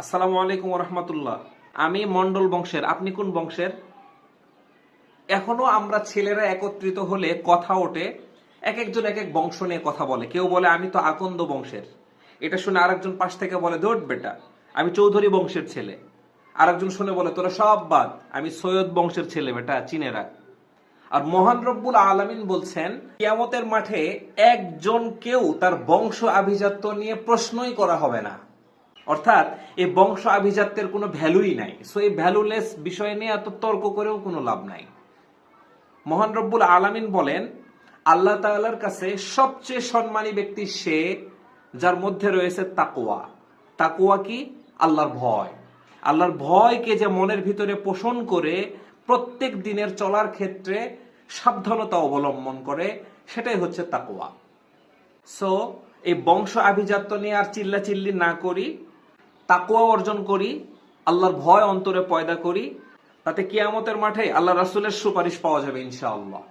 আসসালামু আলাইকুম রহমতুল্লাহ। আমি মন্ডল বংশের। আপনি কোন বংশের? এখনো আমরা ছেলেরা একত্রিত হলে কথা ওঠে, এক একজন এক এক বংশ নিয়ে কথা বলে। কেউ বলে আমি তো আকন্দ বংশের। এটা শুনে আরেকজন পাশ থেকে বলে দৌড় বেটা, আমি চৌধুরী বংশের ছেলে। আরেকজন শুনে বলে তোরা সব বাদ, আমি সৈয়দ বংশের ছেলে, বেটা চিনে রাখ। আর মহান রব্বুল আলামিন বলছেন কিয়ামতের মাঠে একজন কেউ তার বংশ আভিজাত্য নিয়ে প্রশ্নই করা হবে না। অর্থাৎ এই বংশ আভিজাত্যের কোনো ভ্যালুই নাই। সো এই ভ্যালুলেস বিষয় নিয়ে এত তর্ক করেও কোনো লাভ নাই। মহান রব্বুল আলামিন বলেন আল্লাহ তাআলার কাছে সবচেয়ে সম্মানী ব্যক্তি সে যার মধ্যে রয়েছে তাকওয়া। তাকওয়া কি? আল্লাহর ভয়। আল্লাহর ভয়কে যে মনের ভিতরে পোষণ করে প্রত্যেক দিনের চলার ক্ষেত্রে সাবধানতা অবলম্বন করে, সেটাই হচ্ছে তাকওয়া। সো এই বংশ আভিজাত্য নিয়ে আর চিল্লাচিল্লি না করি, তাকওয়া অর্জন করি, আল্লাহর ভয় অন্তরে পয়দা করি, তাতে কিয়ামতের মাঠে আল্লাহ রাসূলের সুপারিশ পাওয়া যাবে ইনশাআল্লাহ।